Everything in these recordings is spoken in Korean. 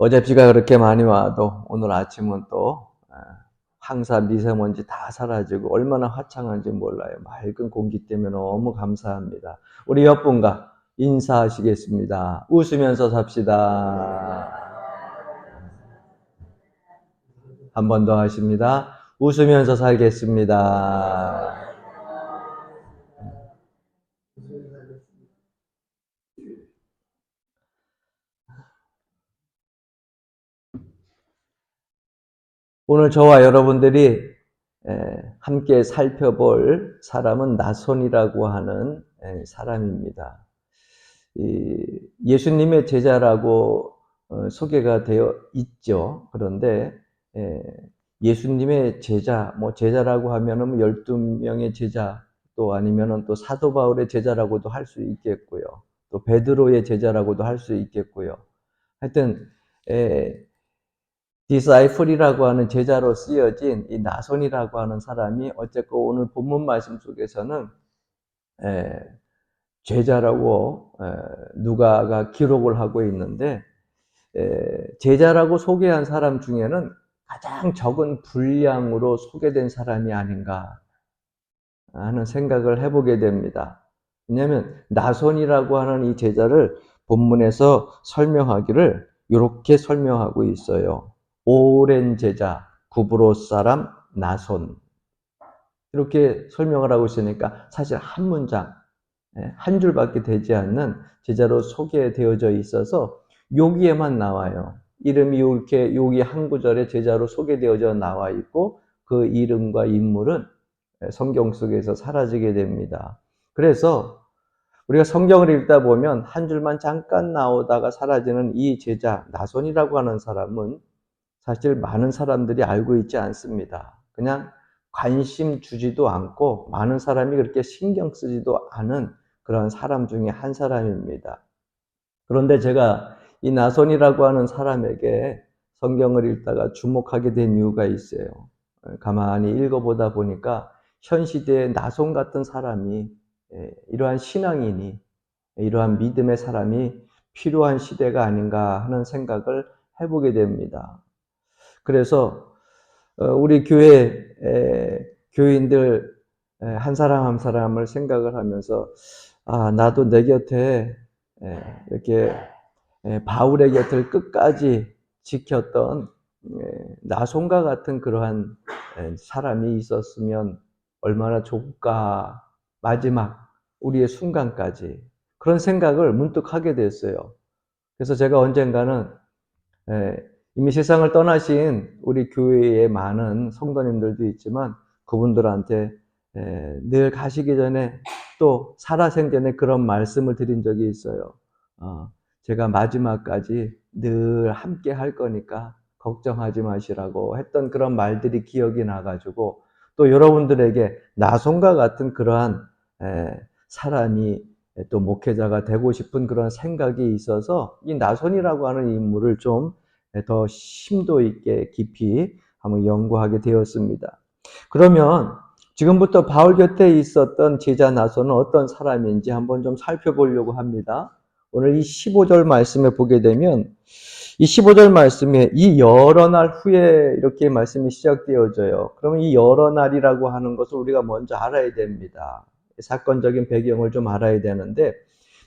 어제 비가 그렇게 많이 와도 오늘 아침은 또 황사, 미세먼지 다 사라지고 얼마나 화창한지 몰라요. 맑은 공기 때문에 너무 감사합니다. 우리 옆분과 인사하시겠습니다. 웃으면서 삽시다. 한 번 더 하십니다. 웃으면서 살겠습니다. 오늘 저와 여러분들이 함께 살펴볼 사람은 나손이라고 하는 사람입니다. 예수님의 제자라고 소개가 되어 있죠. 그런데 예수님의 제자, 제자라고 하면은 12명의 제자, 또 아니면은 또 사도 바울의 제자라고도 할 수 있겠고요. 또 베드로의 제자라고도 할 수 있겠고요. 하여튼 디사이플이라고 하는 제자로 쓰여진 이 나손이라고 하는 사람이 어쨌건 오늘 본문 말씀 속에서는 제자라고 누가가 기록을 하고 있는데 제자라고 소개한 사람 중에는 가장 적은 분량으로 소개된 사람이 아닌가 하는 생각을 해보게 됩니다. 왜냐하면 나손이라고 하는 이 제자를 본문에서 설명하기를 이렇게 설명하고 있어요. 오랜 제자, 구브로스 사람 나손. 이렇게 설명을 하고 있으니까 사실 한 문장, 한 줄밖에 되지 않는 제자로 소개되어져 있어서 여기에만 나와요. 이름이 이렇게 여기 한 구절에 제자로 소개되어져 나와 있고 그 이름과 인물은 성경 속에서 사라지게 됩니다. 그래서 우리가 성경을 읽다 보면 한 줄만 잠깐 나오다가 사라지는 이 제자 나손이라고 하는 사람은 사실 많은 사람들이 알고 있지 않습니다. 그냥 관심 주지도 않고 많은 사람이 그렇게 신경 쓰지도 않은 그런 사람 중에 한 사람입니다. 그런데 제가 이 나손이라고 하는 사람에게 성경을 읽다가 주목하게 된 이유가 있어요. 가만히 읽어보다 보니까 현 시대에 나손 같은 사람이 이러한 신앙인이 이러한 믿음의 사람이 필요한 시대가 아닌가 하는 생각을 해보게 됩니다. 그래서 우리 교회 교인들 한 사람 한 사람을 생각을 하면서 나도 내 곁에 이렇게 바울의 곁을 끝까지 지켰던 나손과 같은 그러한 사람이 있었으면 얼마나 좋을까. 마지막 우리의 순간까지 그런 생각을 문득 하게 됐어요. 그래서 제가 언젠가는 이미 세상을 떠나신 우리 교회의 많은 성도님들도 있지만 그분들한테 늘 가시기 전에 또 살아생전에 그런 말씀을 드린 적이 있어요. 제가 마지막까지 늘 함께 할 거니까 걱정하지 마시라고 했던 그런 말들이 기억이 나가지고 또 여러분들에게 나손과 같은 그러한 사람이 또 목회자가 되고 싶은 그런 생각이 있어서 이 나손이라고 하는 인물을 좀 더 심도 있게 깊이 한번 연구하게 되었습니다. 그러면 지금부터 바울 곁에 있었던 제자 나손은 어떤 사람인지 한번 좀 살펴보려고 합니다. 오늘 이 15절 말씀에 보게 되면 이 15절 말씀에 이 여러 날 후에 이렇게 말씀이 시작되어져요. 그러면 이 여러 날이라고 하는 것을 우리가 먼저 알아야 됩니다. 사건적인 배경을 좀 알아야 되는데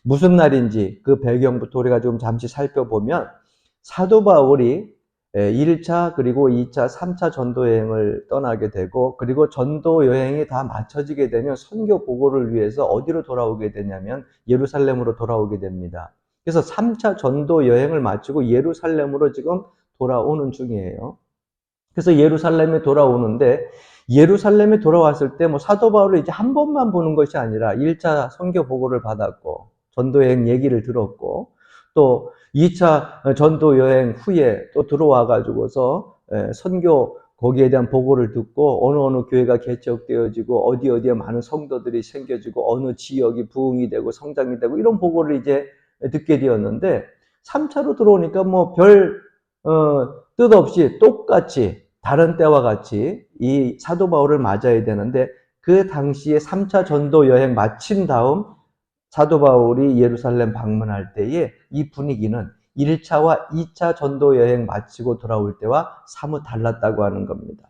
무슨 날인지 그 배경부터 우리가 좀 잠시 살펴보면 사도 바울이 1차 그리고 2차, 3차 전도 여행을 떠나게 되고 그리고 전도 여행이 다 마쳐지게 되면 선교 보고를 위해서 어디로 돌아오게 되냐면 예루살렘으로 돌아오게 됩니다. 그래서 3차 전도 여행을 마치고 예루살렘으로 지금 돌아오는 중이에요. 그래서 예루살렘에 돌아오는데 예루살렘에 돌아왔을 때 사도 바울을 이제 한 번만 보는 것이 아니라 1차 선교 보고를 받았고 전도 여행 얘기를 들었고 또 2차 전도 여행 후에 또 들어와 가지고서 선교 거기에 대한 보고를 듣고 어느 교회가 개척되어지고 어디에 많은 성도들이 생겨지고 어느 지역이 부흥이 되고 성장이 되고 이런 보고를 이제 듣게 되었는데 3차로 들어오니까 별 뜻 없이 똑같이 다른 때와 같이 이 사도 바울을 맞아야 되는데 그 당시에 3차 전도 여행 마친 다음 사도 바울이 예루살렘 방문할 때에 이 분위기는 1차와 2차 전도 여행 마치고 돌아올 때와 사뭇 달랐다고 하는 겁니다.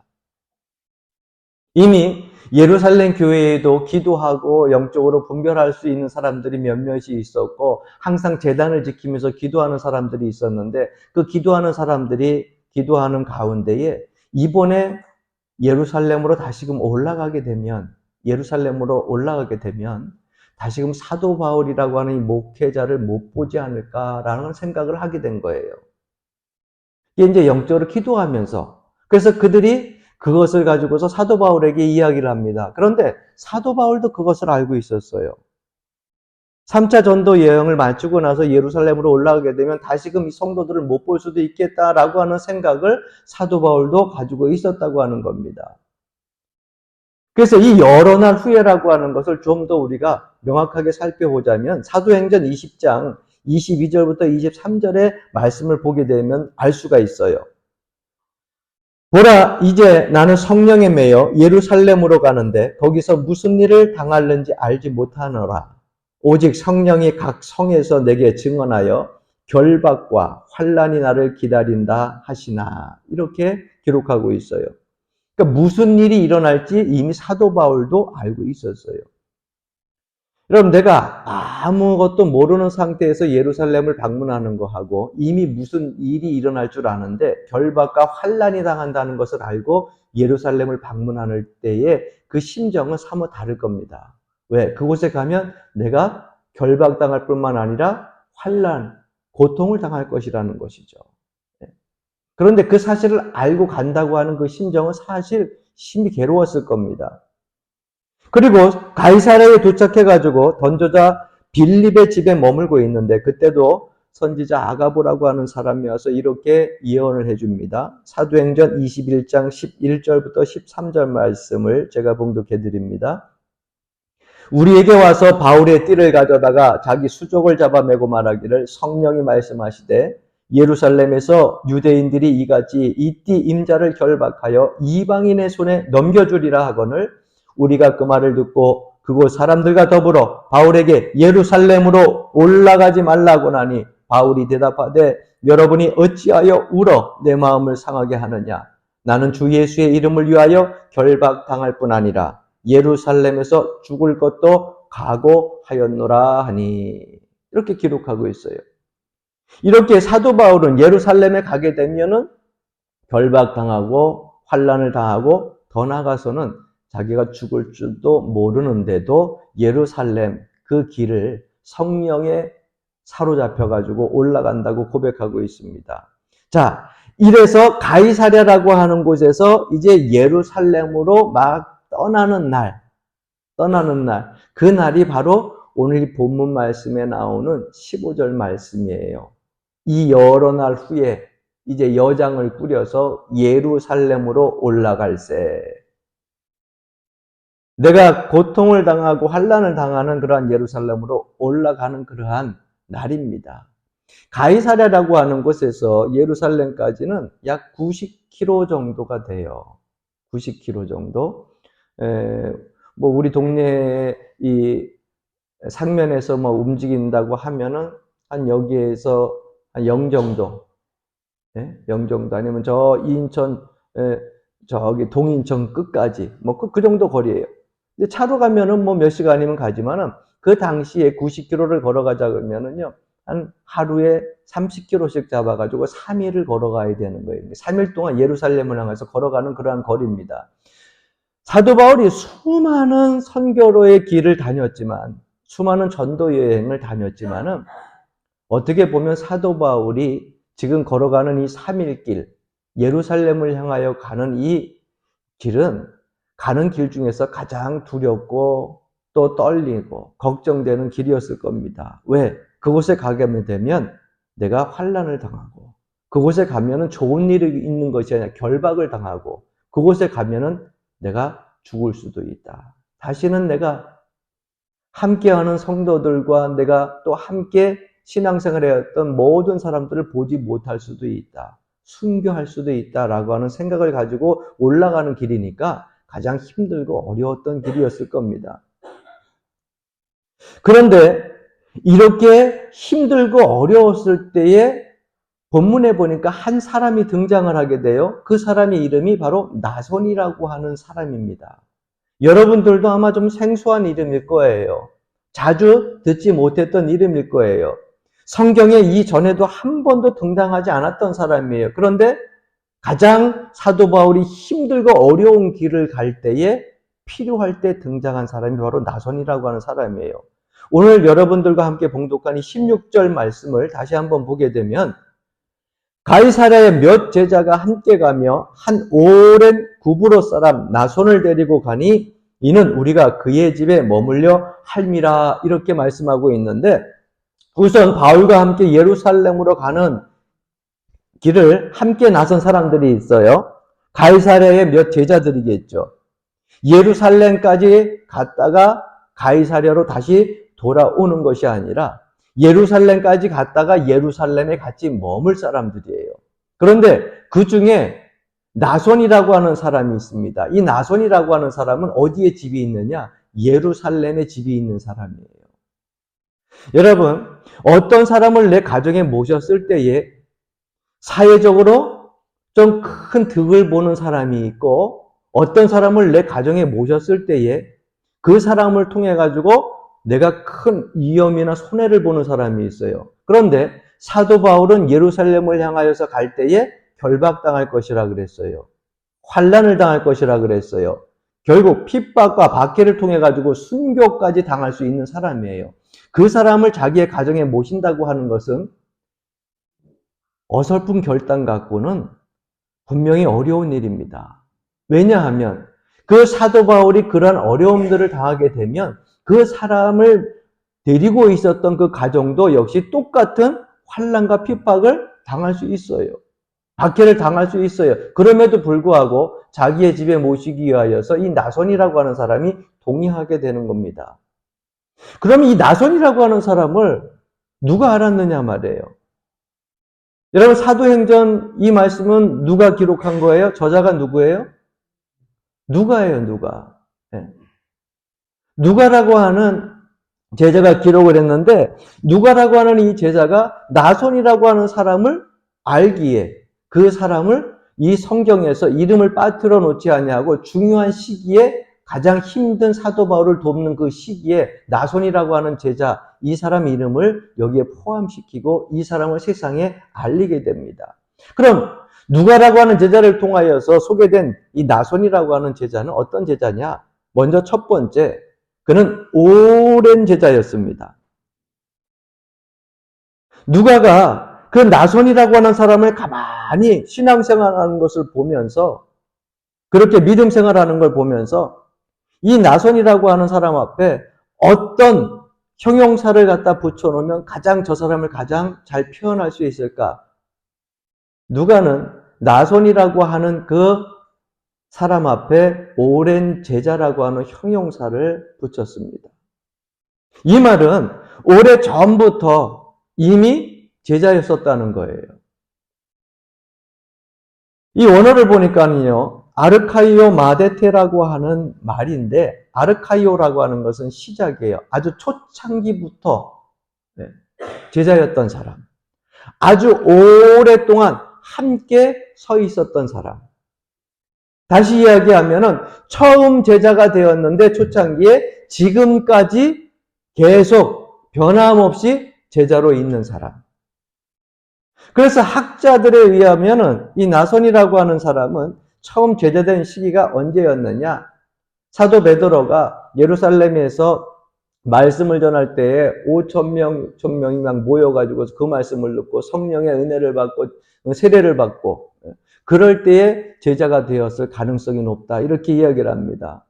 이미 예루살렘 교회에도 기도하고 영적으로 분별할 수 있는 사람들이 몇몇이 있었고 항상 제단을 지키면서 기도하는 사람들이 있었는데 그 기도하는 사람들이 기도하는 가운데에 이번에 예루살렘으로 다시금 올라가게 되면 다시금 사도 바울이라고 하는 이 목회자를 못 보지 않을까라는 생각을 하게 된 거예요. 이게 이제 영적으로 기도하면서 그래서 그들이 그것을 가지고서 사도 바울에게 이야기를 합니다. 그런데 사도 바울도 그것을 알고 있었어요. 3차 전도 여행을 마치고 나서 예루살렘으로 올라가게 되면 다시금 이 성도들을 못 볼 수도 있겠다라고 하는 생각을 사도 바울도 가지고 있었다고 하는 겁니다. 그래서 이 여러 날 후에라고 하는 것을 좀 더 우리가 명확하게 살펴보자면 사도행전 20장 22절부터 23절의 말씀을 보게 되면 알 수가 있어요. 보라, 이제 나는 성령에 매여 예루살렘으로 가는데 거기서 무슨 일을 당할는지 알지 못하노라. 오직 성령이 각 성에서 내게 증언하여 결박과 환난이 나를 기다린다 하시나. 이렇게 기록하고 있어요. 그러니까 무슨 일이 일어날지 이미 사도 바울도 알고 있었어요. 여러분, 내가 아무것도 모르는 상태에서 예루살렘을 방문하는 거하고 이미 무슨 일이 일어날 줄 아는데 결박과 환난이 당한다는 것을 알고 예루살렘을 방문하는 때에 그 심정은 사뭇 다를 겁니다. 왜? 그곳에 가면 내가 결박당할 뿐만 아니라 환난, 고통을 당할 것이라는 것이죠. 그런데 그 사실을 알고 간다고 하는 그 심정은 사실 심히 괴로웠을 겁니다. 그리고 가이사랴에 도착해가지고 던져자 빌립의 집에 머물고 있는데 그때도 선지자 아가보라고 하는 사람이 와서 이렇게 예언을 해줍니다. 사도행전 21장 11절부터 13절 말씀을 제가 봉독해 드립니다. 우리에게 와서 바울의 띠를 가져다가 자기 수족을 잡아매고 말하기를 성령이 말씀하시되 예루살렘에서 유대인들이 이같이 이 띠 임자를 결박하여 이방인의 손에 넘겨주리라 하거늘 우리가 그 말을 듣고 그곳 사람들과 더불어 바울에게 예루살렘으로 올라가지 말라고 하니 바울이 대답하되 여러분이 어찌하여 울어 내 마음을 상하게 하느냐 나는 주 예수의 이름을 위하여 결박당할 뿐 아니라 예루살렘에서 죽을 것도 각오하였노라 하니 이렇게 기록하고 있어요. 이렇게 사도 바울은 예루살렘에 가게 되면은 결박당하고 환난을 당하고 더 나아가서는 자기가 죽을 줄도 모르는데도 예루살렘 그 길을 성령에 사로잡혀가지고 올라간다고 고백하고 있습니다. 자, 이래서 가이사랴라고 하는 곳에서 이제 예루살렘으로 막 떠나는 날, 그 날이 바로 오늘 본문 말씀에 나오는 15절 말씀이에요. 이 여러 날 후에 이제 여장을 꾸려서 예루살렘으로 올라갈세. 내가 고통을 당하고 환난을 당하는 그러한 예루살렘으로 올라가는 그러한 날입니다. 가이사랴라고 하는 곳에서 예루살렘까지는 약 90km 정도가 돼요. 90km 정도. 뭐 우리 동네 이 상면에서 뭐 움직인다고 하면은 한 여기에서 한 영정도, 영정도 아니면 저 인천 저기 동인천 끝까지 뭐 그 정도 거리예요. 근데 차로 가면은 뭐 몇 시간이면 가지만은 그 당시에 90km를 걸어가자 그러면은요 한 하루에 30km씩 잡아가지고 3일을 걸어가야 되는 거예요. 3일 동안 예루살렘을 향해서 걸어가는 그러한 거리입니다. 사도 바울이 수많은 선교로의 길을 다녔지만, 수많은 전도 여행을 다녔지만은 어떻게 보면 사도 바울이 지금 걸어가는 이 3일 길, 예루살렘을 향하여 가는 이 길은 가는 길 중에서 가장 두렵고 또 떨리고 걱정되는 길이었을 겁니다. 왜? 그곳에 가게 되면 내가 환난을 당하고 그곳에 가면은 좋은 일이 있는 것이 아니라 결박을 당하고 그곳에 가면은 내가 죽을 수도 있다. 다시는 내가 함께하는 성도들과 내가 또 함께 신앙생활을 해왔던 모든 사람들을 보지 못할 수도 있다. 순교할 수도 있다라고 하는 생각을 가지고 올라가는 길이니까 가장 힘들고 어려웠던 길이었을 겁니다. 그런데 이렇게 힘들고 어려웠을 때에 본문에 보니까 한 사람이 등장을 하게 돼요. 그 사람의 이름이 바로 나손이라고 하는 사람입니다. 여러분들도 아마 좀 생소한 이름일 거예요. 자주 듣지 못했던 이름일 거예요. 성경에 이전에도 한 번도 등장하지 않았던 사람이에요. 그런데 가장 사도 바울이 힘들고 어려운 길을 갈 때에 필요할 때 등장한 사람이 바로 나손이라고 하는 사람이에요. 오늘 여러분들과 함께 봉독한 이 16절 말씀을 다시 한번 보게 되면 가이사랴에 몇 제자가 함께 가며 한 오랜 구브로 사람 나손을 데리고 가니 이는 우리가 그의 집에 머물려 할미라 이렇게 말씀하고 있는데 우선 바울과 함께 예루살렘으로 가는 길을 함께 나선 사람들이 있어요. 가이사랴의 몇 제자들이겠죠. 예루살렘까지 갔다가 가이사랴로 다시 돌아오는 것이 아니라 예루살렘까지 갔다가 예루살렘에 같이 머물 사람들이에요. 그런데 그 중에 나손이라고 하는 사람이 있습니다. 이 나손이라고 하는 사람은 어디에 집이 있느냐? 예루살렘에 집이 있는 사람이에요. 여러분, 어떤 사람을 내 가정에 모셨을 때에 사회적으로 좀 큰 득을 보는 사람이 있고 어떤 사람을 내 가정에 모셨을 때에 그 사람을 통해 가지고 내가 큰 위험이나 손해를 보는 사람이 있어요. 그런데 사도 바울은 예루살렘을 향하여서 갈 때에 결박당할 것이라 그랬어요. 환난을 당할 것이라 그랬어요. 결국 핍박과 박해를 통해 가지고 순교까지 당할 수 있는 사람이에요. 그 사람을 자기의 가정에 모신다고 하는 것은 어설픈 결단 갖고는 분명히 어려운 일입니다. 왜냐하면 그 사도 바울이 그러한 어려움들을 당하게 되면 그 사람을 데리고 있었던 그 가정도 역시 똑같은 환난과 핍박을 당할 수 있어요. 박해를 당할 수 있어요. 그럼에도 불구하고 자기의 집에 모시기 위하여서 이 나손이라고 하는 사람이 동의하게 되는 겁니다. 그럼 이 나손이라고 하는 사람을 누가 알았느냐 말이에요. 여러분 사도행전 이 말씀은 누가 기록한 거예요? 저자가 누구예요? 누가예요, 누가. 네. 누가라고 하는 제자가 기록을 했는데 누가라고 하는 이 제자가 나손이라고 하는 사람을 알기에 그 사람을 이 성경에서 이름을 빠뜨려 놓지 아니하고 중요한 시기에 가장 힘든 사도 바울을 돕는 그 시기에 나손이라고 하는 제자 이 사람 이름을 여기에 포함시키고 이 사람을 세상에 알리게 됩니다. 그럼 누가라고 하는 제자를 통하여서 소개된 이 나손이라고 하는 제자는 어떤 제자냐? 먼저 첫 번째, 그는 오랜 제자였습니다. 누가가 그 나손이라고 하는 사람을 가만히 신앙생활하는 것을 보면서 그렇게 믿음 생활하는 걸 보면서 이 나손이라고 하는 사람 앞에 어떤 형용사를 갖다 붙여놓으면 가장 저 사람을 가장 잘 표현할 수 있을까? 누가는 나손이라고 하는 그 사람 앞에 오랜 제자라고 하는 형용사를 붙였습니다. 이 말은 오래 전부터 이미 제자였었다는 거예요. 이 원어를 보니까는요, 아르카이오 마데테라고 하는 말인데, 아르카이오라고 하는 것은 시작이에요. 아주 초창기부터 제자였던 사람. 아주 오랫동안 함께 서 있었던 사람. 다시 이야기하면은 처음 제자가 되었는데 초창기에 지금까지 계속 변함없이 제자로 있는 사람. 그래서 학자들에 의하면은 이 나손이라고 하는 사람은 처음 제자된 시기가 언제였느냐? 사도 베드로가 예루살렘에서 말씀을 전할 때에 5,000명, 1,000명이 막 모여가지고 그 말씀을 듣고 성령의 은혜를 받고 세례를 받고 그럴 때에 제자가 되었을 가능성이 높다. 이렇게 이야기를 합니다.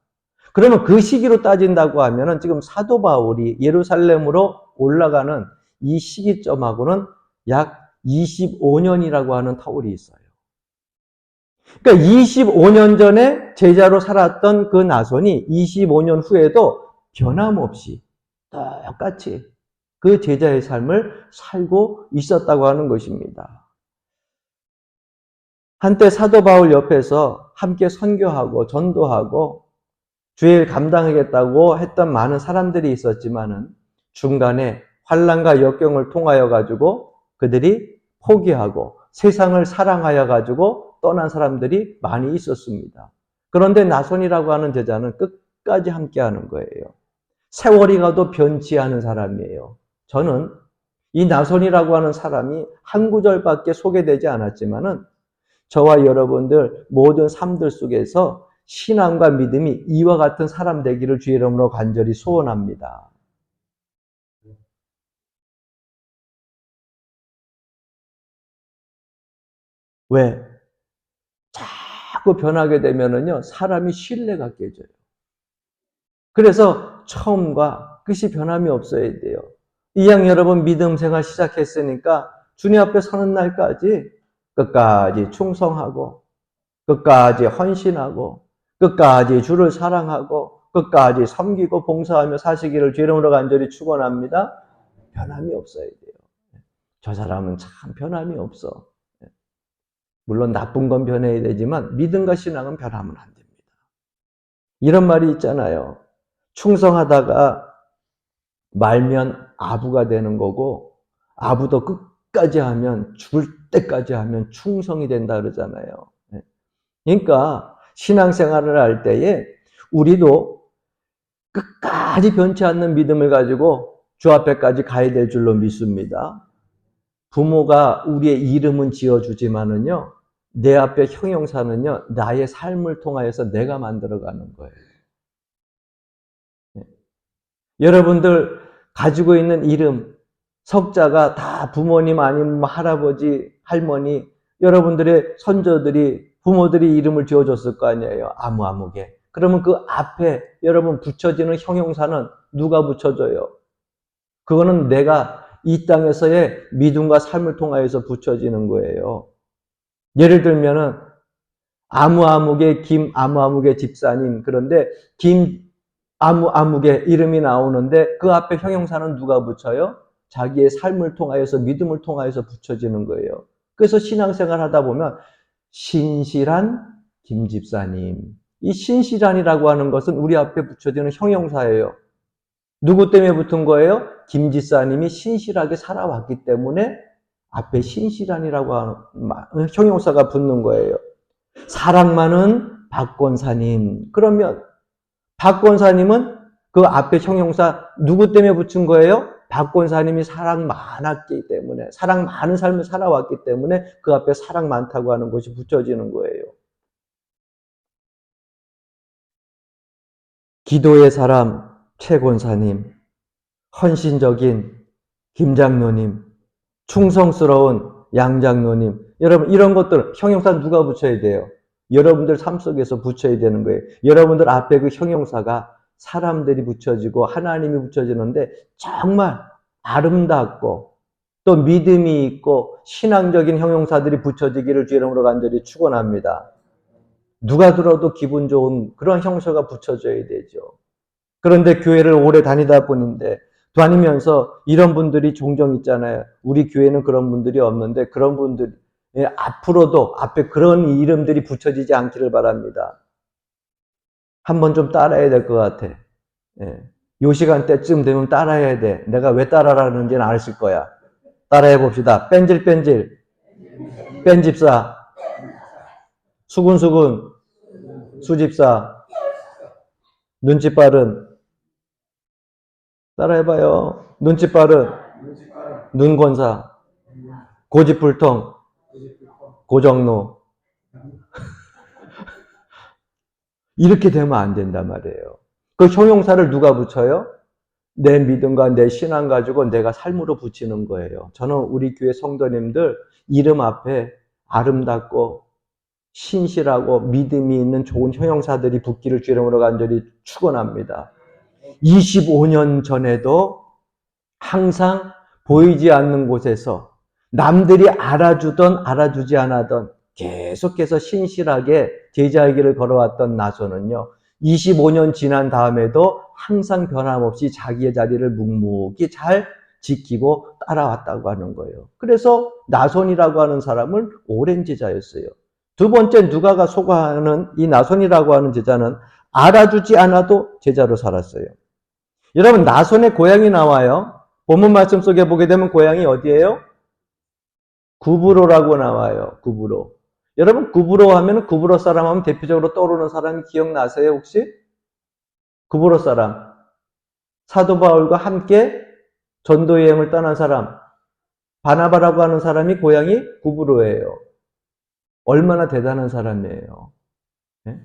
그러면 그 시기로 따진다고 하면은 지금 사도 바울이 예루살렘으로 올라가는 이 시기점하고는 약 25년이라고 하는 터울이 있어요. 그러니까 25년 전에 제자로 살았던 그 나손이 25년 후에도 변함없이 똑같이 그 제자의 삶을 살고 있었다고 하는 것입니다. 한때 사도 바울 옆에서 함께 선교하고 전도하고 주일 감당하겠다고 했던 많은 사람들이 있었지만은 중간에 환난과 역경을 통하여 가지고 그들이 포기하고 세상을 사랑하여 가지고 떠난 사람들이 많이 있었습니다. 그런데 나손이라고 하는 제자는 끝까지 함께하는 거예요. 세월이 가도 변치 않은 사람이에요. 저는 이 나손이라고 하는 사람이 한 구절밖에 소개되지 않았지만은 저와 여러분들 모든 삶들 속에서 신앙과 믿음이 이와 같은 사람 되기를 주의 이름으로 간절히 소원합니다. 왜? 자꾸 변하게 되면은요, 사람이 신뢰가 깨져요. 그래서 처음과 끝이 변함이 없어야 돼요. 이왕 여러분 믿음 생활 시작했으니까 주님 앞에 서는 날까지 끝까지 충성하고 끝까지 헌신하고 끝까지 주를 사랑하고 끝까지 섬기고 봉사하며 사시기를 주 이름으로 간절히 축원합니다. 변함이 없어야 돼요. 저 사람은 참 변함이 없어. 물론 나쁜 건 변해야 되지만 믿음과 신앙은 변하면 안 됩니다. 이런 말이 있잖아요. 충성하다가 말면 아부가 되는 거고 아부도 끝까지 하면 죽을 때까지 하면 충성이 된다 그러잖아요. 그러니까 신앙생활을 할 때에 우리도 끝까지 변치 않는 믿음을 가지고 주 앞에까지 가야 될 줄로 믿습니다. 부모가 우리의 이름은 지어주지만은요, 내 앞에 형용사는요, 나의 삶을 통하여서 내가 만들어가는 거예요. 여러분들 가지고 있는 이름, 석자가 다 부모님 아니면 할아버지, 할머니, 여러분들의 선조들이, 부모들이 이름을 지어줬을 거 아니에요. 아무아무게. 그러면 그 앞에 여러분 붙여지는 형용사는 누가 붙여줘요? 그거는 내가 이 땅에서의 믿음과 삶을 통하여서 붙여지는 거예요. 예를 들면은 아무아무개 김아무아무개 집사님, 그런데 김아무아무개 이름이 나오는데 그 앞에 형용사는 누가 붙여요? 자기의 삶을 통하여서 믿음을 통하여서 붙여지는 거예요. 그래서 신앙생활 하다 보면 신실한 김 집사님, 이 신실한이라고 하는 것은 우리 앞에 붙여지는 형용사예요. 누구 때문에 붙은 거예요? 김 집사님이 신실하게 살아왔기 때문에 앞에 신실한이라고 하는 형용사가 붙는 거예요. 사랑 많은 박권사님. 그러면 박권사님은 그 앞에 형용사 누구 때문에 붙인 거예요? 박권사님이 사랑 많았기 때문에, 사랑 많은 삶을 살아왔기 때문에 그 앞에 사랑 많다고 하는 것이 붙여지는 거예요. 기도의 사람 최권사님, 헌신적인 김장로님, 충성스러운 양장로님, 여러분 이런 것들 형용사 누가 붙여야 돼요? 여러분들 삶 속에서 붙여야 되는 거예요. 여러분들 앞에 그 형용사가 사람들이 붙여지고 하나님이 붙여지는데 정말 아름답고 또 믿음이 있고 신앙적인 형용사들이 붙여지기를 주 이름으로 간절히 축원합니다. 누가 들어도 기분 좋은 그런 형용사가 붙여져야 되죠. 그런데 교회를 오래 다니다 보는데 다니면서 이런 분들이 종종 있잖아요. 우리 교회는 그런 분들이 없는데 그런 분들이 앞으로도 앞에 그런 이름들이 붙여지지 않기를 바랍니다. 한번 좀 따라야 될 것 같아. 요 시간대쯤 되면 따라해야 돼. 내가 왜 따라라는지는 아실 거야. 따라해 봅시다. 뺀질뺀질, 뺀집사, 수군수군, 수집사, 눈치 빠른, 따라해봐요. 눈치 빠른, 눈권사, 고집불통, 고정로. 이렇게 되면 안 된단 말이에요. 그 형용사를 누가 붙여요? 내 믿음과 내 신앙 가지고 내가 삶으로 붙이는 거예요. 저는 우리 교회 성도님들 이름 앞에 아름답고 신실하고 믿음이 있는 좋은 형용사들이 붙기를 주 이름으로 간절히 축원합니다. 25년 전에도 항상 보이지 않는 곳에서 남들이 알아주던 알아주지 않았던 계속해서 신실하게 제자의 길을 걸어왔던 나손은요. 25년 지난 다음에도 항상 변함없이 자기의 자리를 묵묵히 잘 지키고 따라왔다고 하는 거예요. 그래서 나손이라고 하는 사람은 오랜 제자였어요. 두 번째 누가가 소개하는 이 나손이라고 하는 제자는 알아주지 않아도 제자로 살았어요. 여러분 나손의 고향이 나와요. 본문 말씀 속에 보게 되면 고향이 어디예요? 구브로라고 나와요. 구브로. 여러분 구브로 하면 구브로 사람 하면 대표적으로 떠오르는 사람이 기억나세요 혹시? 구브로 사람. 사도 바울과 함께 전도 여행을 떠난 사람. 바나바라고 하는 사람이 고향이 구브로예요. 얼마나 대단한 사람이에요. 네?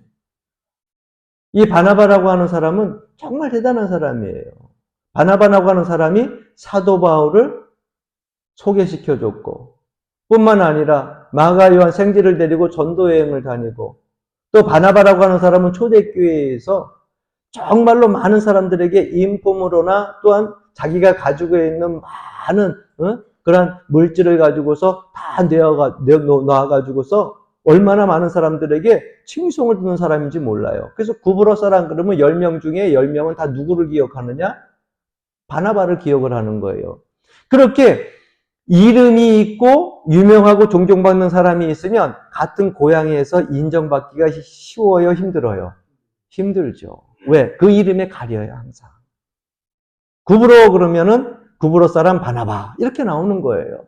이 바나바라고 하는 사람은 정말 대단한 사람이에요. 바나바라고 하는 사람이 사도 바울을 소개시켜줬고 뿐만 아니라 마가 요한 생지를 데리고 전도 여행을 다니고 또 바나바라고 하는 사람은 초대교회에서 정말로 많은 사람들에게 인품으로나 또한 자기가 가지고 있는 많은 그런 물질을 가지고서 다 놓아가지고서 얼마나 많은 사람들에게 칭송을 듣는 사람인지 몰라요. 그래서 구브로 사람 그러면 10명 중에 10명은 다 누구를 기억하느냐? 바나바를 기억을 하는 거예요. 그렇게 이름이 있고 유명하고 존경받는 사람이 있으면 같은 고향에서 인정받기가 쉬워요, 힘들어요? 힘들죠. 왜? 그 이름에 가려요, 항상. 구브로 그러면은 구브로 사람 바나바 이렇게 나오는 거예요.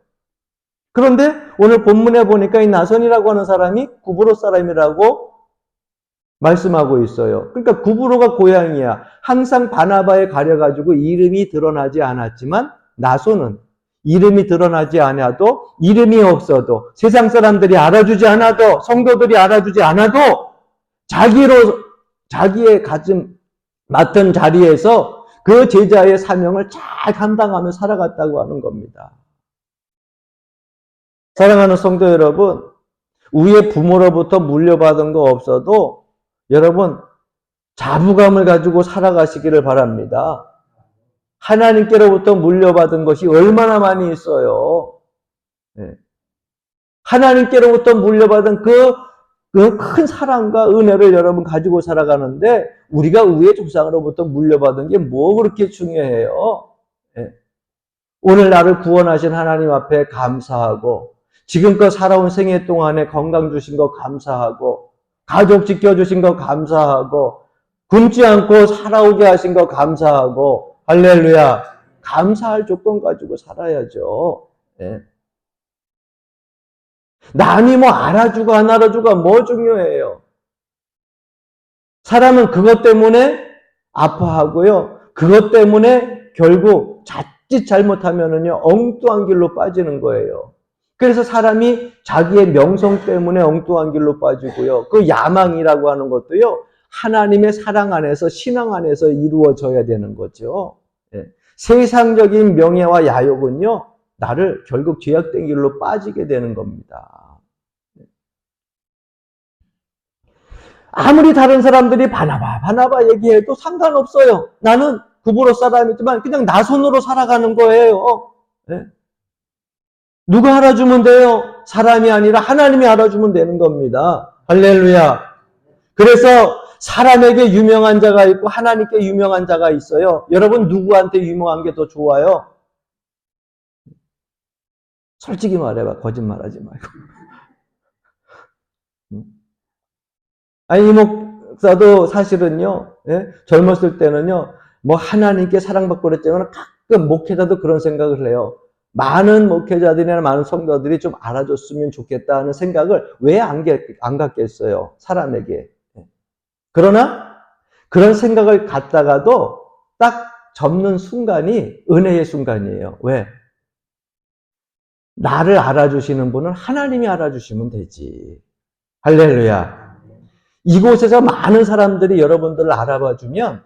그런데 오늘 본문에 보니까 이 나손이라고 하는 사람이 구브로 사람이라고 말씀하고 있어요. 그러니까 구브로가 고향이야. 항상 바나바에 가려가지고 이름이 드러나지 않았지만 나손은 이름이 드러나지 않아도 이름이 없어도 세상 사람들이 알아주지 않아도 성도들이 알아주지 않아도 자기의 맡은 자리에서 그 제자의 사명을 잘 감당하며 살아갔다고 하는 겁니다. 사랑하는 성도 여러분, 위에 부모로부터 물려받은 거 없어도 여러분 자부감을 가지고 살아가시기를 바랍니다. 하나님께로부터 물려받은 것이 얼마나 많이 있어요. 네. 하나님께로부터 물려받은 그 큰 사랑과 은혜를 여러분 가지고 살아가는데 우리가 위의 조상으로부터 물려받은 게 뭐 그렇게 중요해요? 네. 오늘 나를 구원하신 하나님 앞에 감사하고 지금껏 살아온 생애 동안에 건강 주신 거 감사하고 가족 지켜주신 거 감사하고 굶지 않고 살아오게 하신 거 감사하고 할렐루야 감사할 조건 가지고 살아야죠. 네. 남이 뭐 알아주고 안 알아주고 뭐 중요해요. 사람은 그것 때문에 아파하고요. 그것 때문에 결국 자칫 잘못하면은요 엉뚱한 길로 빠지는 거예요. 그래서 사람이 자기의 명성 때문에 엉뚱한 길로 빠지고요. 그 야망이라고 하는 것도요. 하나님의 사랑 안에서 신앙 안에서 이루어져야 되는 거죠. 예. 세상적인 명예와 야욕은요. 나를 결국 죄악된 길로 빠지게 되는 겁니다. 아무리 다른 사람들이 바나바 얘기해도 상관없어요. 나는 구브로 사람이지만 그냥 나손으로 살아가는 거예요. 네. 누가 알아주면 돼요? 사람이 아니라 하나님이 알아주면 되는 겁니다. 할렐루야. 그래서 사람에게 유명한 자가 있고 하나님께 유명한 자가 있어요. 여러분 누구한테 유명한 게 더 좋아요? 솔직히 말해봐. 거짓말하지 말고. 아니 이 목사도 사실은요. 예? 젊었을 때는요. 뭐 하나님께 사랑받고 그랬지만 가끔 목회자도 그런 생각을 해요. 많은 목회자들이나 많은 성도들이 좀 알아줬으면 좋겠다 하는 생각을 왜 안 갖겠어요? 사람에게. 그러나 그런 생각을 갖다가도 딱 접는 순간이 은혜의 순간이에요. 왜? 나를 알아주시는 분은 하나님이 알아주시면 되지. 할렐루야. 이곳에서 많은 사람들이 여러분들을 알아봐주면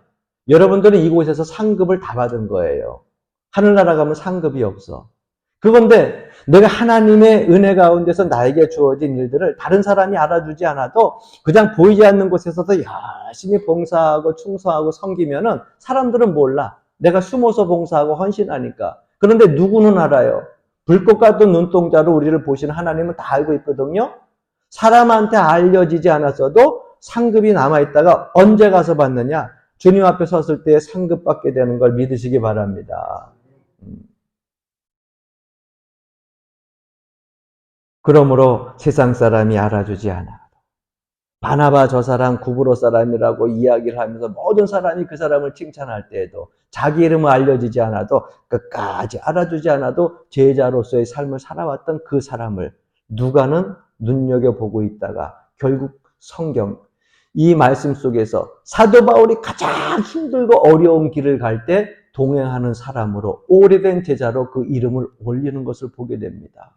여러분들은 이곳에서 상급을 다 받은 거예요. 하늘나라 가면 상급이 없어. 그건데 내가 하나님의 은혜 가운데서 나에게 주어진 일들을 다른 사람이 알아주지 않아도 그냥 보이지 않는 곳에서도 열심히 봉사하고 충성하고 섬기면은 사람들은 몰라. 내가 숨어서 봉사하고 헌신하니까. 그런데 누구는 알아요? 불꽃 같은 눈동자로 우리를 보시는 하나님은 다 알고 있거든요. 사람한테 알려지지 않았어도 상급이 남아있다가 언제 가서 받느냐? 주님 앞에 섰을 때 상급 받게 되는 걸 믿으시기 바랍니다. 그러므로 세상 사람이 알아주지 않아도 바나바 저 사람 구브로 사람이라고 이야기를 하면서 모든 사람이 그 사람을 칭찬할 때에도 자기 이름을 알려지지 않아도 끝까지 알아주지 않아도 제자로서의 삶을 살아왔던 그 사람을 누가는 눈여겨보고 있다가 결국 성경 이 말씀 속에서 사도 바울이 가장 힘들고 어려운 길을 갈 때 동행하는 사람으로 오래된 제자로 그 이름을 올리는 것을 보게 됩니다.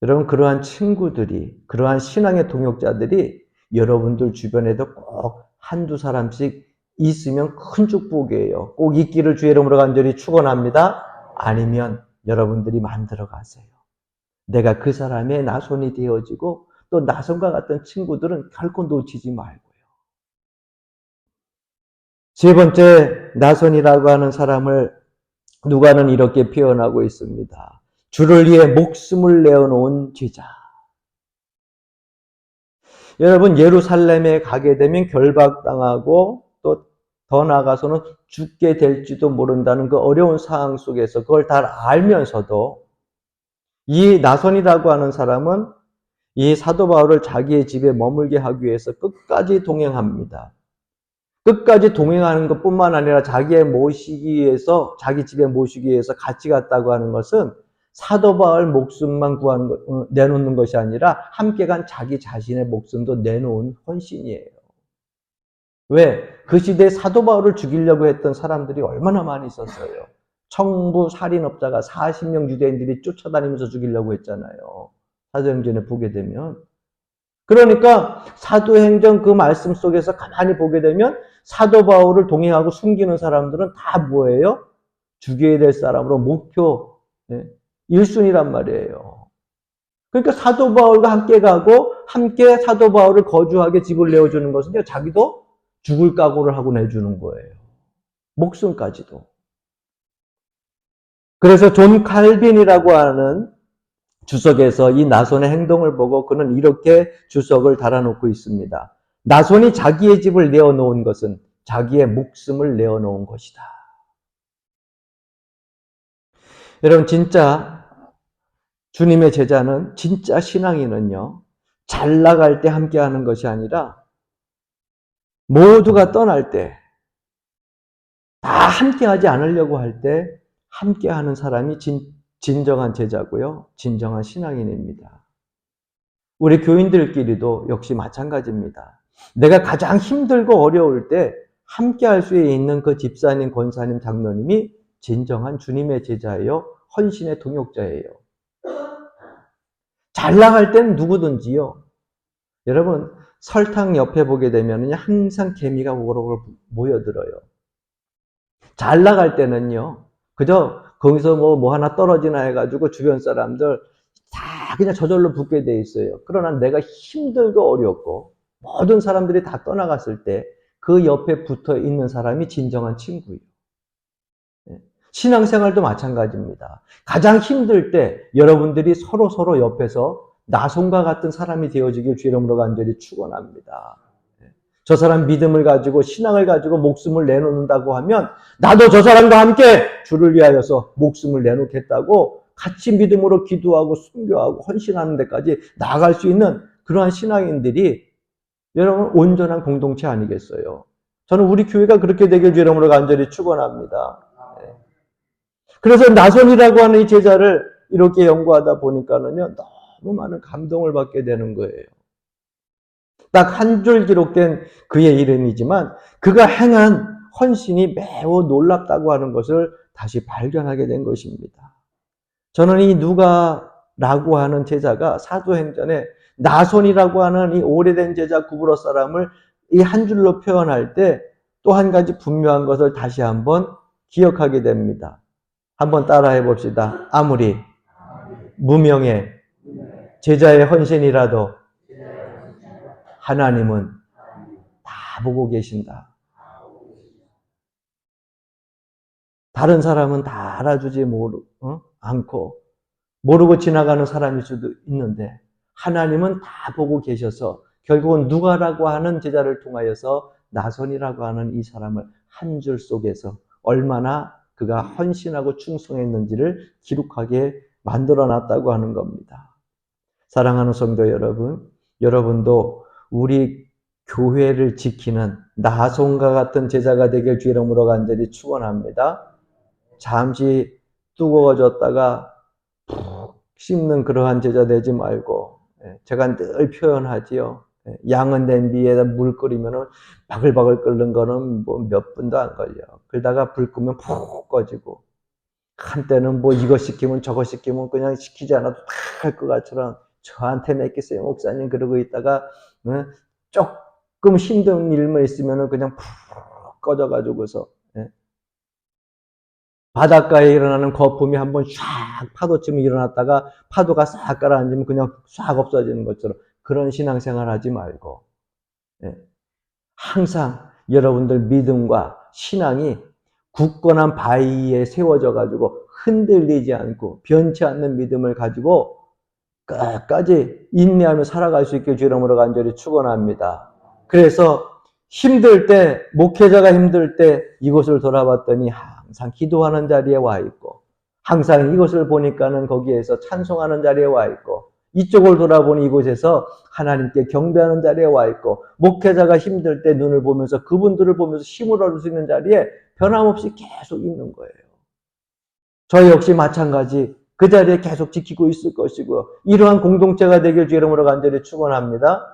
여러분, 그러한 친구들이, 그러한 신앙의 동역자들이 여러분들 주변에도 꼭 한두 사람씩 있으면 큰 축복이에요. 꼭 있기를 주의 이름으로 간절히 축원합니다. 아니면 여러분들이 만들어 가세요. 내가 그 사람의 나손이 되어지고 또 나손과 같은 친구들은 결코 놓치지 말고요. 세 번째, 나손이라고 하는 사람을 누가는 이렇게 표현하고 있습니다. 주를 위해 목숨을 내어놓은 제자. 여러분, 예루살렘에 가게 되면 결박당하고 또 더 나아가서는 죽게 될지도 모른다는 그 어려운 상황 속에서 그걸 다 알면서도 이 나손이라고 하는 사람은 이 사도 바울을 자기의 집에 머물게 하기 위해서 끝까지 동행합니다. 끝까지 동행하는 것뿐만 아니라 자기 집에 모시기 위해서 같이 갔다고 하는 것은 사도 바울 목숨만 내놓는 것이 아니라 함께 간 자기 자신의 목숨도 내놓은 헌신이에요. 왜? 그 시대에 사도 바울을 죽이려고 했던 사람들이 얼마나 많이 있었어요. 청부 살인업자가 40명 유대인들이 쫓아다니면서 죽이려고 했잖아요. 사도행전에 보게 되면. 그러니까 사도행전 그 말씀 속에서 가만히 보게 되면 사도 바울을 동행하고 숨기는 사람들은 다 뭐예요? 죽여야 될 사람으로 목표 1순위란 말이에요. 그러니까 사도 바울과 함께 가고 함께 사도 바울을 거주하게 집을 내어주는 것은 자기도 죽을 각오를 하고 내주는 거예요. 목숨까지도. 그래서 존 칼빈이라고 하는 주석에서 이 나손의 행동을 보고 그는 이렇게 주석을 달아놓고 있습니다. 나손이 자기의 집을 내어놓은 것은 자기의 목숨을 내어놓은 것이다. 여러분, 진짜 주님의 제자는, 진짜 신앙인은요, 잘 나갈 때 함께하는 것이 아니라 모두가 떠날 때, 다 함께하지 않으려고 할 때 함께하는 사람이 진정한 제자고요, 진정한 신앙인입니다. 우리 교인들끼리도 역시 마찬가지입니다. 내가 가장 힘들고 어려울 때 함께할 수 있는 그 집사님, 권사님, 장로님이 진정한 주님의 제자예요, 헌신의 동역자예요. 잘 나갈 때는 누구든지요. 여러분, 설탕 옆에 보게 되면 항상 개미가 오글오글 모여들어요. 잘 나갈 때는요, 그저 거기서 뭐 하나 떨어지나 해가지고 주변 사람들 다 그냥 저절로 붙게 돼 있어요. 그러나 내가 힘들고 어렵고 모든 사람들이 다 떠나갔을 때 그 옆에 붙어 있는 사람이 진정한 친구예요. 신앙생활도 마찬가지입니다. 가장 힘들 때 여러분들이 서로 옆에서 나손과 같은 사람이 되어지길 주의 이름으로 간절히 축원합니다. 저 사람 믿음을 가지고 신앙을 가지고 목숨을 내놓는다고 하면 나도 저 사람과 함께 주를 위하여서 목숨을 내놓겠다고 같이 믿음으로 기도하고 순교하고 헌신하는 데까지 나아갈 수 있는 그러한 신앙인들이 여러분 온전한 공동체 아니겠어요? 저는 우리 교회가 그렇게 되길 주의 이름으로 간절히 축원합니다. 그래서 나손이라고 하는 이 제자를 이렇게 연구하다 보니까는요, 너무 많은 감동을 받게 되는 거예요. 딱 한 줄 기록된 그의 이름이지만 그가 행한 헌신이 매우 놀랍다고 하는 것을 다시 발견하게 된 것입니다. 저는 이 누가라고 하는 제자가 사도행전에 나손이라고 하는 이 오래된 제자 구브로 사람을 이 한 줄로 표현할 때 또 한 가지 분명한 것을 다시 한번 기억하게 됩니다. 한번 따라해 봅시다. 아무리 무명의 제자의 헌신이라도 하나님은 다 보고 계신다. 다른 사람은 다 알아주지 않고 모르고 지나가는 사람일 수도 있는데 하나님은 다 보고 계셔서 결국은 누가라고 하는 제자를 통하여서 나손이라고 하는 이 사람을 한 줄 속에서 얼마나 그가 헌신하고 충성했는지를 기록하게 만들어놨다고 하는 겁니다. 사랑하는 성도 여러분, 여러분도 우리 교회를 지키는 나손과 같은 제자가 되길 주 이름으로 간절히 축원합니다. 잠시 뜨거워졌다가 푹 씹는 그러한 제자 되지 말고, 제가 늘 표현하지요. 양은 냄비에다 물 끓이면은 바글바글 끓는 거는 뭐 몇 분도 안 걸려. 그러다가 불 끄면 푹 꺼지고, 한때는 뭐 이거 시키면 저거 시키면 그냥 시키지 않아도 다 할 것 같처럼 저한테 맡기세요 목사님 그러고 있다가 조금 힘든 일만 있으면은 그냥 푹 꺼져가지고서 바닷가에 일어나는 거품이 한번 샥 파도쯤 일어났다가 파도가 싹 가라앉으면 그냥 싹 없어지는 것처럼 그런 신앙생활 하지 말고 항상 여러분들 믿음과 신앙이 굳건한 바위에 세워져 가지고 흔들리지 않고 변치 않는 믿음을 가지고 끝까지 인내하며 살아갈 수 있게 주 이름으로 간절히 축원합니다. 그래서 힘들 때, 목회자가 힘들 때 이곳을 돌아봤더니 항상 기도하는 자리에 와 있고, 항상 이곳을 보니까는 거기에서 찬송하는 자리에 와 있고, 이쪽을 돌아보니 이곳에서 하나님께 경배하는 자리에 와 있고, 목회자가 힘들 때 눈을 보면서 그분들을 보면서 힘을 얻을 수 있는 자리에 변함없이 계속 있는 거예요. 저 역시 마찬가지 그 자리에 계속 지키고 있을 것이고요. 이러한 공동체가 되길 주 이름으로 간절히 축원합니다.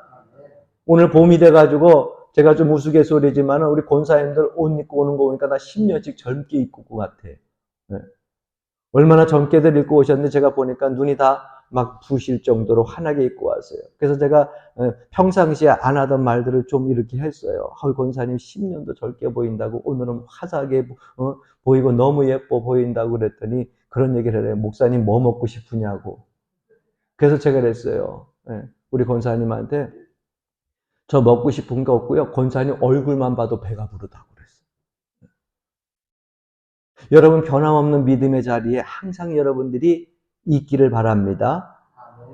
오늘 봄이 돼가지고 제가 좀 우스갯소리지만 우리 권사님들 옷 입고 오는 거 보니까 나 10년씩 젊게 입고 온 것 같아. 네. 얼마나 젊게들 입고 오셨는데 제가 보니까 눈이 다 막 부실 정도로 환하게 입고 왔어요. 그래서 제가 평상시에 안 하던 말들을 좀 이렇게 했어요. 권사님 10년도 젊게 보인다고 오늘은 화사하게 보이고 너무 예뻐 보인다고 그랬더니 그런 얘기를 해요. 목사님 뭐 먹고 싶으냐고. 그래서 제가 그랬어요. 우리 권사님한테 저 먹고 싶은 게 없고요. 권사님 얼굴만 봐도 배가 부르다고 그랬어요. 여러분 변함없는 믿음의 자리에 항상 여러분들이 있기를 바랍니다.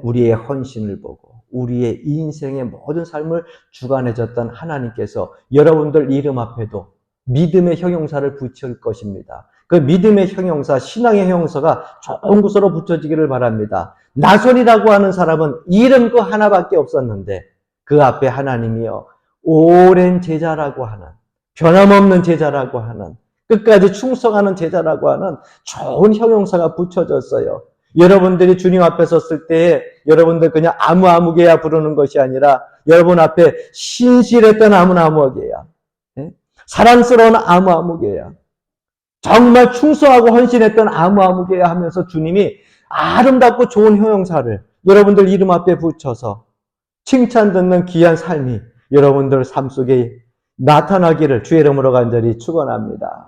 우리의 헌신을 보고 우리의 인생의 모든 삶을 주관해줬던 하나님께서 여러분들 이름 앞에도 믿음의 형용사를 붙일 것입니다. 그 믿음의 형용사, 신앙의 형용사가 좋은 곳으로 붙여지기를 바랍니다. 나손이라고 하는 사람은 이름 그 하나밖에 없었는데 그 앞에 하나님이요 오랜 제자라고 하는 변함없는 제자라고 하는 끝까지 충성하는 제자라고 하는 좋은 형용사가 붙여졌어요. 여러분들이 주님 앞에 섰을 때 여러분들 그냥 아무개야 부르는 것이 아니라 여러분 앞에 신실했던 아무개야. 사랑스러운 아무개야. 정말 충성하고 헌신했던 아무개야 하면서 주님이 아름답고 좋은 형용사를 여러분들 이름 앞에 붙여서 칭찬 듣는 귀한 삶이 여러분들 삶 속에 나타나기를 주의 이름으로 간절히 축원합니다.